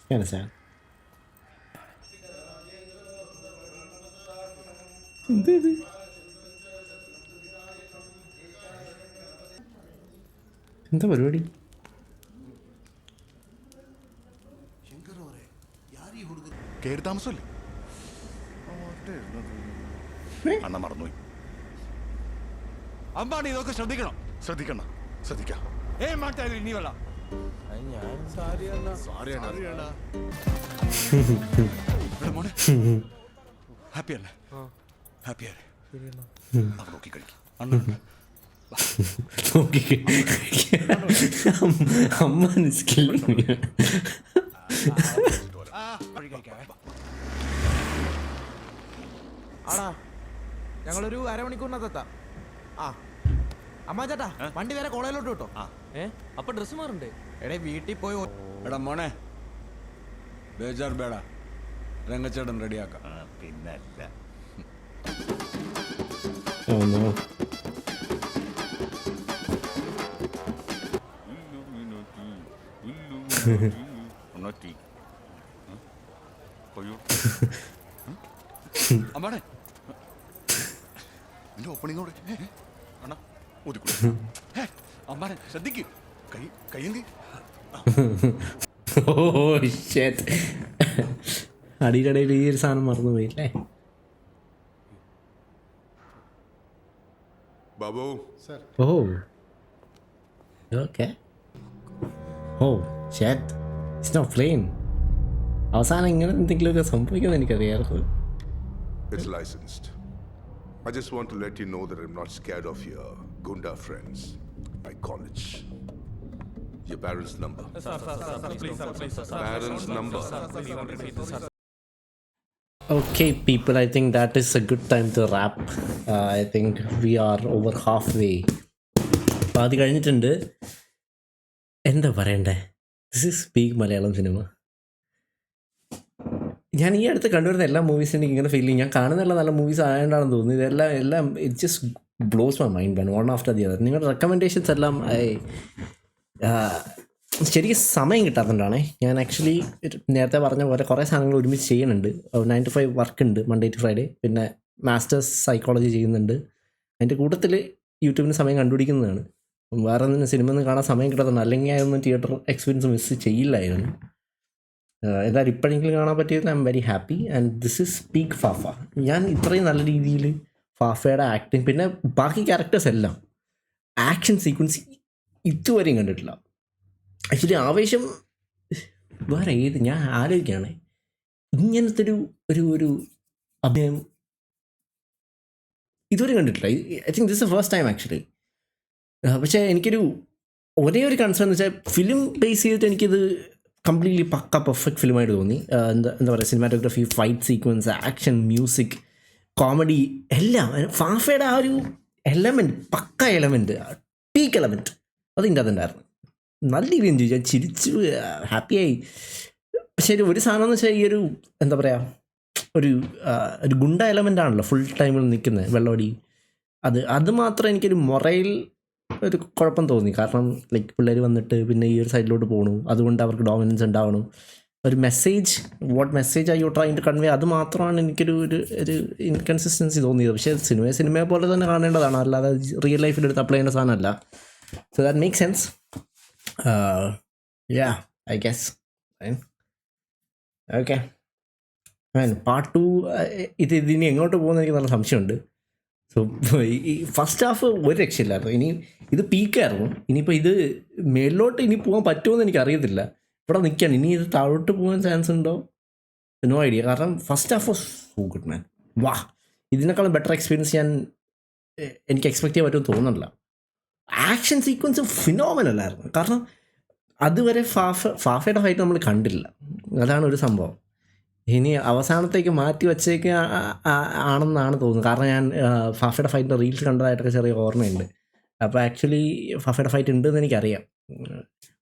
Kind of sad. എന്താ പരിപാടി? കയറി താമസമല്ലേ? അണ്ണ മറന്നുപോയി. അമ്പാടി ഇതൊക്കെ ശ്രദ്ധിക്കണം. ശ്രദ്ധിക്കാം. മാറ്റാ ഇനിയല്ല. മോനെ ഹാപ്പി അല്ലേ? ഹാപ്പിയല്ലേ? നോക്കി കഴിക്കും. അമ്മ ആടാ ഞങ്ങളൊരു അരമണിക്കൂറിനകത്തെത്താം. ആ അമ്മ ചേട്ടാ വണ്ടി നേരെ കോളേജിലോട്ട് കിട്ടോ? അപ്പൊ ഡ്രസ് മാറണ്ടേ? എടേ വീട്ടിൽ പോയി എടാ മോനെ ബേജാർ ബേട രംഗച്ചേട്ടൻ റെഡിയാക്കാം. പിന്നല്ല. Oh no. അമ്പാടെ നിന്റെ ഓപ്പണിങ്ങോടെ അണ്ണാ ഒതുക്കൂ. അമ്പാടെ ശ്രദ്ധിക്ക്. കയ്യെന്തി. Oh shit. അടിയിലടയിൽ ഈ ഒരു സാധനം മറന്നുപോയി അല്ലേ? Babu Oh. Okay. Oh shit. It's not plain. അവസാനം ഇങ്ങനെ എന്തെങ്കിലുമൊക്കെ സംഭവിക്കുമെന്ന് എനിക്കറിയാമായിരുന്നു. It's licensed. I just want to let you know that I'm not scared of your Gunda friends. My college. Your parents' number. Parents' number. Okay, people, I think that is a good time to wrap. I think we are over halfway. പാതി കഴിഞ്ഞിട്ടുണ്ട്. എന്താ പറയണ്ടേ? This is speak Malayalam cinema. ഞാൻ ഈ അടുത്ത് കണ്ടുവരുന്ന എല്ലാ മൂവീസും എനിക്ക് ഇങ്ങനെ ഫീൽ ചെയ്യും. ഞാൻ കാണുന്ന നല്ല മൂവീസ് ആയതുകൊണ്ടാണെന്ന് തോന്നുന്നു. എല്ലാം it just blows my mind man, one after the other. നിങ്ങളുടെ റെക്കമെൻഡേഷൻസ് എല്ലാം ശരിക്കും സമയം കിട്ടാത്തതുകൊണ്ടാണേ. ഞാൻ ആക്ച്വലി നേരത്തെ പറഞ്ഞ പോലെ കുറേ സാധനങ്ങൾ ഒരുമിച്ച് ചെയ്യുന്നുണ്ട്. 9 to 5 വർക്ക് ഉണ്ട്, മൺഡേ ടു ഫ്രൈഡേ. പിന്നെ മാസ്റ്റേഴ്സ് സൈക്കോളജി ചെയ്യുന്നുണ്ട്. അതിൻ്റെ കൂട്ടത്തിൽ യൂട്യൂബിന് സമയം കണ്ടുപിടിക്കുന്നതാണ്. വേറെ ഒന്നും സിനിമ ഒന്നും കാണാൻ സമയം കിട്ടാത്തതുണ്ട്. അല്ലെങ്കിൽ അതൊന്നും തിയേറ്റർ എക്സ്പീരിയൻസ് മിസ് ചെയ്യില്ലായിരുന്നു. എന്തായാലും ഇപ്പോഴെങ്കിലും കാണാൻ പറ്റിയത് I am very happy. And this is peak FaFa. ഞാൻ ഇത്രയും നല്ല രീതിയിൽ ഫാഫയുടെ ആക്ടിങ്, പിന്നെ ബാക്കി ക്യാരക്ടേഴ്സ് എല്ലാം, ആക്ഷൻ സീക്വൻസ് ഇതുവരെയും കണ്ടിട്ടില്ല. ആക്ച്വലി ആവേശം വേറെ ഏത്, ഞാൻ ആലോചിക്കുകയാണേ, ഇങ്ങനത്തെ ഒരു അഭിനയം ഇതുവരെ കണ്ടിട്ടില്ല. I think this first time actually. പക്ഷേ എനിക്കൊരു ഒരേ ഒരു കൺസേൺ എന്ന് വെച്ചാൽ ഫിലിം ബേസ് ചെയ്തിട്ട് എനിക്കിത് കംപ്ലീറ്റ്ലി പക്ക പെർഫെക്റ്റ് ഫിലിമായിട്ട് തോന്നി. എന്താ പറയുക, cinematography, fight sequence, action, music, comedy എല്ലാം. ഫാഫയുടെ ആ ഒരു എലമെൻറ്റ്, പക്ക എലമെൻറ്റ്, പീക്ക് എലമെൻറ്റ് അതിൻ്റെ അതുണ്ടായിരുന്നു. നല്ല രീതിയിൽ എൻജോയ് ചെയ്യാൻ, ചിരിച്ചു, ഹാപ്പിയായി. പക്ഷേ ഒരു സാധനം എന്ന് വെച്ചാൽ ഈ ഒരു എന്താ പറയുക, ഒരു ഗുണ്ട എലമെൻ്റ് ആണല്ലോ ഫുൾ ടൈമിൽ നിൽക്കുന്നത്, വെള്ളമടി. അത് മാത്രം എനിക്കൊരു മൊറയിൽ ഒരു കുഴപ്പം തോന്നി. കാരണം ലൈക്ക് പിള്ളേർ വന്നിട്ട് പിന്നെ ഈ ഒരു സൈഡിലോട്ട് പോകണു, അതുകൊണ്ട് അവർക്ക് ഡോമിനൻസ് ഉണ്ടാവണം. ഒരു മെസ്സേജ്, വാട്ട് മെസ്സേജ് ആയി യു ട്രൈ ടു കൺവേ, അത് മാത്രമാണ് എനിക്കൊരു ഒരു ഇൻകൺസിസ്റ്റൻസി തോന്നിയത്. പക്ഷേ സിനിമയെ പോലെ തന്നെ കാണേണ്ടതാണ്, അല്ലാതെ റിയൽ ലൈഫിൽ എടുത്ത് അപ്ലൈ ചെയ്യേണ്ട സാധനമല്ല. So that make sense. Yeah I guess okay. Part 2 ഇതിനി എങ്ങോട്ട് പോകുന്ന എനിക്ക് നല്ല സംശയമുണ്ട്. സോ ഈ ഫസ്റ്റ് ഹാഫ് ഒരു രക്ഷയില്ലായിരുന്നു. ഇനി ഇത് പീക്കായിരുന്നു. ഇനിയിപ്പോൾ ഇത് മേളിലോട്ട് ഇനി പോകാൻ പറ്റുമെന്ന് എനിക്കറിയത്തില്ല. ഇവിടെ നിൽക്കുകയാണ്. ഇനി ഇത് താഴോട്ട് പോകാൻ ചാൻസ് ഉണ്ടോ? No idea. കാരണം first half was so good man. വാ, ഇതിനേക്കാളും ബെറ്റർ എക്സ്പീരിയൻസ് എനിക്ക് എക്സ്പെക്ട് ചെയ്യാൻ പറ്റുമെന്ന് തോന്നുന്നില്ല. ആക്ഷൻ സീക്വൻസ് ഫിനോമിനലായിരുന്നു. കാരണം അതുവരെ ഫാഫയുടെ ഫൈറ്റ് നമ്മൾ കണ്ടില്ല. അതാണ് ഒരു സംഭവം. ഇനി അവസാനത്തേക്ക് മാറ്റി വച്ചേക്ക് ആണെന്നാണ് തോന്നുന്നത്. കാരണം ഞാൻ ഫാഫയുടെ ഫൈറ്റിൻ്റെ റീൽസ് കണ്ടതായിട്ടൊക്കെ ചെറിയ ഓർമ്മയുണ്ട്. അപ്പോൾ ആക്ച്വലി ഫാഫയുടെ ഫൈറ്റ് ഉണ്ടെന്ന് എനിക്കറിയാം.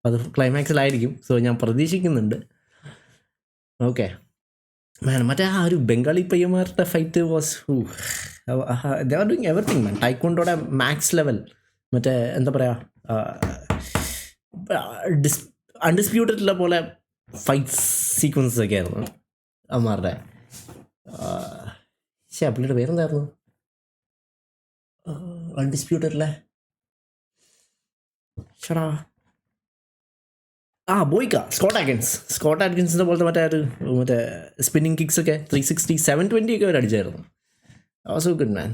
അത് ക്ലൈമാക്സിലായിരിക്കും. സോ ഞാൻ പ്രതീക്ഷിക്കുന്നുണ്ട്. ഓക്കെ, മാൻ മറ്റേ ആ ഒരു ബംഗാളി പയ്യന്മാരുടെ fight was they are doing everything man. ടൈക്കോണ്ടോടെ മാക്സ് ലെവൽ മറ്റേ എന്താ പറയുക അൺഡിസ്പ്യൂട്ടഡുള്ള പോലെ ഫൈറ്റ് സീക്വൻസസ് ഒക്കെ ആയിരുന്നു അമ്മാരുടെ. പുള്ളിയുടെ പേരെന്തായിരുന്നു? അൺഡിസ്പ്യൂട്ടഡല്ലേ ചേടാ ബോയ്ക്ക സ്കോട്ട് ആറ്റ്കിൻസിൻ്റെ പോലത്തെ മറ്റേ സ്പിന്നിങ് കിക്സ് ഒക്കെ 360 720 ഒക്കെ അവർ അടിച്ചായിരുന്നു. So good man.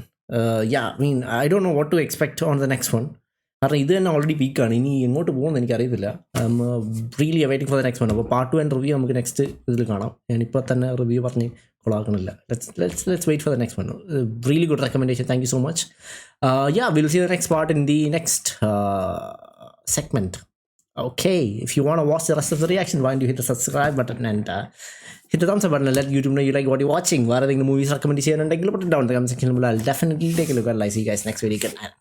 I don't know what to expect on the next one. കാരണം ഇത് തന്നെ ഓൾറെഡി പീക്കാണ്. ഇനി എങ്ങോട്ട് പോകുമെന്ന് എനിക്കറിയത്തില്ല. Really waiting for the next one. അപ്പോൾ പാർട്ട് 2 ആൻഡ് റിവ്യൂ നമുക്ക് നെക്സ്റ്റ് ഇതിൽ കാണാം. ഞാനിപ്പോൾ തന്നെ റിവ്യൂ പറഞ്ഞ് കൊളാക്കണില്ല. Let's wait for the next one. Really good recommendation. Thank you so much. Will see the next part in the next segment. Okay, if you want to watch the rest of the reaction, why don't you hit the subscribe button and hit the thumbs up button and let YouTube know you like what you're watching. Where are the movies recommend ചെയ്യാനുണ്ടെങ്കിൽ put it down in the comment section below. I'll definitely take a look at it. I'll see you guys next video. Good night.